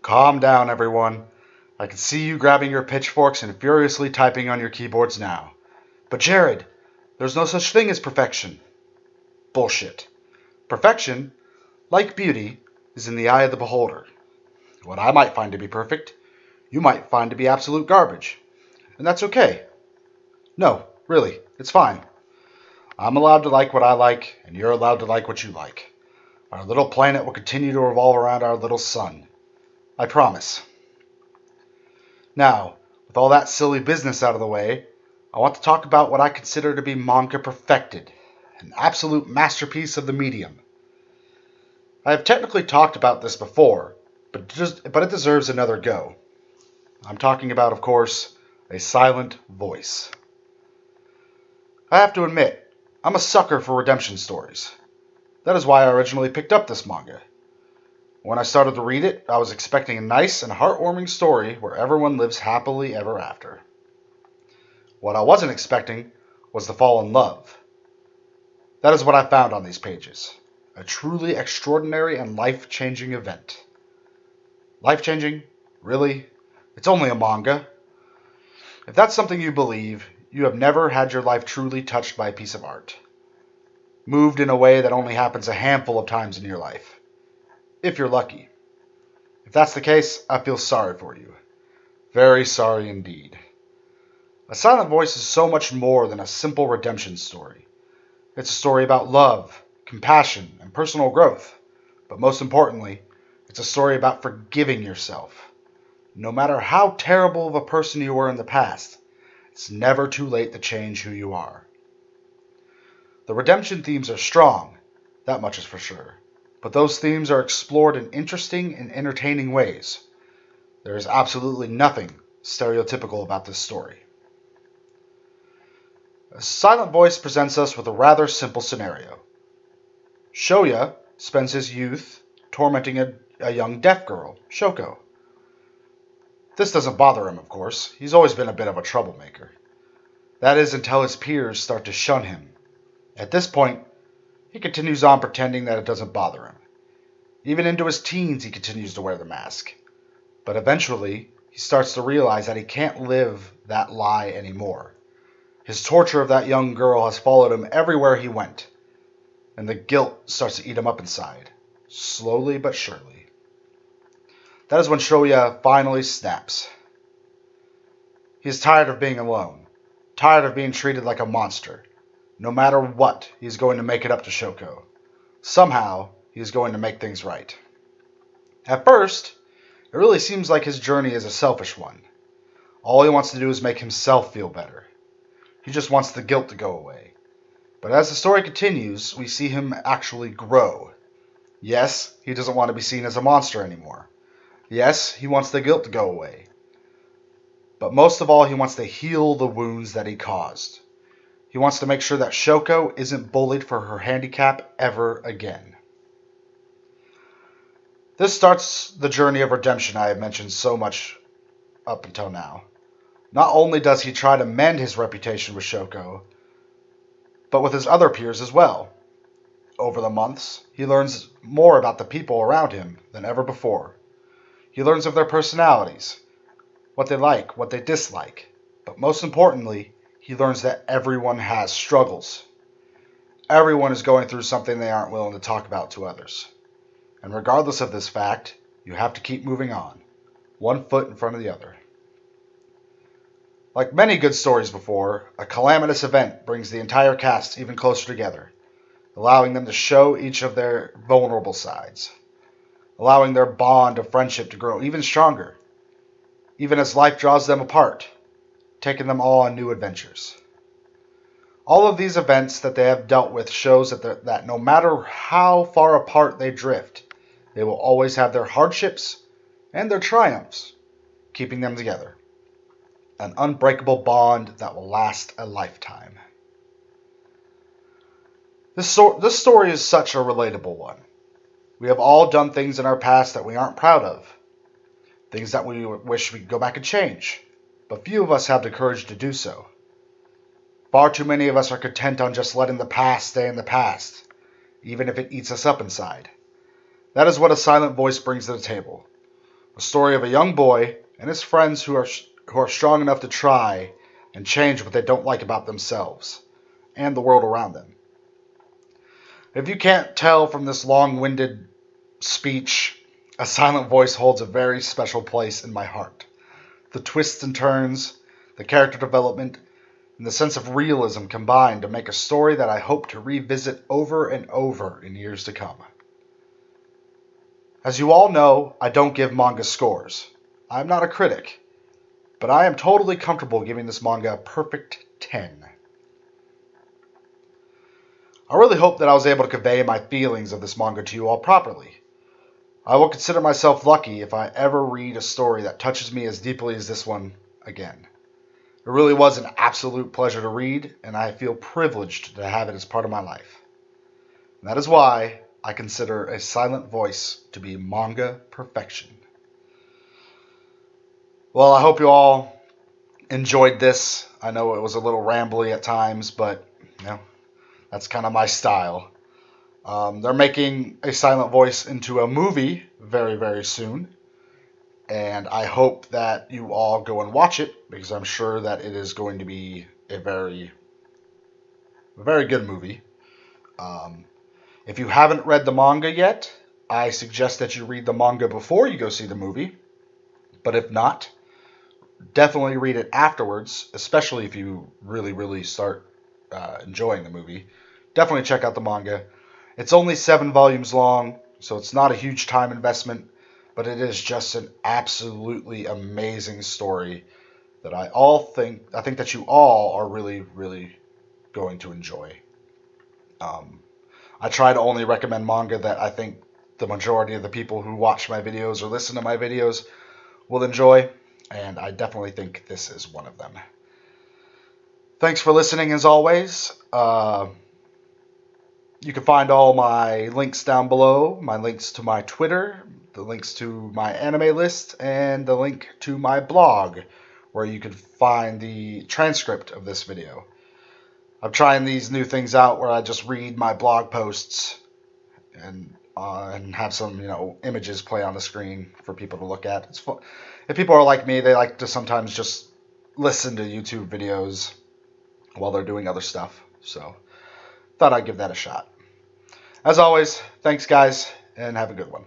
Calm down, everyone. I can see you grabbing your pitchforks and furiously typing on your keyboards now. But Jared, there's no such thing as perfection. Bullshit. Perfection, like beauty, is in the eye of the beholder. What I might find to be perfect, you might find to be absolute garbage. And that's okay. No, really, it's fine. I'm allowed to like what I like, and you're allowed to like what you like. Our little planet will continue to revolve around our little sun. I promise. Now, with all that silly business out of the way, I want to talk about what I consider to be manga perfected, an absolute masterpiece of the medium. I have technically talked about this before, but it deserves another go. I'm talking about, of course, a silent voice. I have to admit, I'm a sucker for redemption stories. That is why I originally picked up this manga. When I started to read it, I was expecting a nice and heartwarming story where everyone lives happily ever after. What I wasn't expecting was to fall in love. That is what I found on these pages. A truly extraordinary and life-changing event. Life-changing? Really? It's only a manga. If that's something you believe, you have never had your life truly touched by a piece of art. Moved in a way that only happens a handful of times in your life. If you're lucky. If that's the case, I feel sorry for you. Very sorry indeed. A Silent Voice is so much more than a simple redemption story. It's a story about love, compassion, and personal growth. But most importantly, it's a story about forgiving yourself. No matter how terrible of a person you were in the past, it's never too late to change who you are. The redemption themes are strong, that much is for sure. But those themes are explored in interesting and entertaining ways. There is absolutely nothing stereotypical about this story. A Silent Voice presents us with a rather simple scenario. Shoya spends his youth tormenting a young deaf girl, Shoko. This doesn't bother him, of course. He's always been a bit of a troublemaker. That is until his peers start to shun him. At this point, he continues on pretending that it doesn't bother him. Even into his teens, he continues to wear the mask. But eventually, he starts to realize that he can't live that lie anymore. His torture of that young girl has followed him everywhere he went, and the guilt starts to eat him up inside, slowly but surely. That is when Shoya finally snaps. He is tired of being alone, tired of being treated like a monster. No matter what, he's going to make it up to Shoko. Somehow, he's going to make things right. At first, it really seems like his journey is a selfish one. All he wants to do is make himself feel better. He just wants the guilt to go away. But as the story continues, we see him actually grow. Yes, he doesn't want to be seen as a monster anymore. Yes, he wants the guilt to go away. But most of all, he wants to heal the wounds that he caused. He wants to make sure that Shoko isn't bullied for her handicap ever again. This starts the journey of redemption I have mentioned so much up until now. Not only does he try to mend his reputation with Shoko, but with his other peers as well. Over the months, he learns more about the people around him than ever before. He learns of their personalities, what they like, what they dislike, but most importantly, he learns that everyone has struggles. Everyone is going through something they aren't willing to talk about to others. And regardless of this fact, you have to keep moving on, one foot in front of the other. Like many good stories before, a calamitous event brings the entire cast even closer together, allowing them to show each of their vulnerable sides, allowing their bond of friendship to grow even stronger, even as life draws them apart, taking them all on new adventures. All of these events that they have dealt with shows that no matter how far apart they drift, they will always have their hardships and their triumphs, keeping them together. An unbreakable bond that will last a lifetime. This story is such a relatable one. We have all done things in our past that we aren't proud of. Things that we wish we could go back and change. But few of us have the courage to do so. Far too many of us are content on just letting the past stay in the past, even if it eats us up inside. That is what A Silent Voice brings to the table. A A story of a young boy and his friends who are strong enough to try and change what they don't like about themselves and the world around them. If you can't tell from this long-winded speech, A Silent Voice holds a very special place in my heart. The twists and turns, the character development, and the sense of realism combine to make a story that I hope to revisit over and over in years to come. As you all know, I don't give manga scores. I'm not a critic, but I am totally comfortable giving this manga a perfect 10. I really hope that I was able to convey my feelings of this manga to you all properly. I will consider myself lucky if I ever read a story that touches me as deeply as this one again. It really was an absolute pleasure to read, and I feel privileged to have it as part of my life. And that is why I consider A Silent Voice to be manga perfection. Well, I hope you all enjoyed this. I know it was a little rambly at times, but that's kind of my style. They're making A Silent Voice into a movie very, very soon. And I hope that you all go and watch it, because I'm sure that it is going to be a very, very good movie. If you haven't read the manga yet, I suggest that you read the manga before you go see the movie. But if not, definitely read it afterwards, especially if you really, really start enjoying the movie. Definitely check out the manga. It's only 7 volumes long, so it's not a huge time investment, but it is just an absolutely amazing story that I think that you all are really, really going to enjoy. I try to only recommend manga that I think the majority of the people who watch my videos or listen to my videos will enjoy, and I definitely think this is one of them. Thanks for listening as always. You can find all my links down below, my links to my Twitter, the links to my anime list, and the link to my blog, where you can find the transcript of this video. I'm trying these new things out where I just read my blog posts and have some, images play on the screen for people to look at. It's fun. If people are like me, they like to sometimes just listen to YouTube videos while they're doing other stuff. So, thought I'd give that a shot. As always, thanks guys, and have a good one.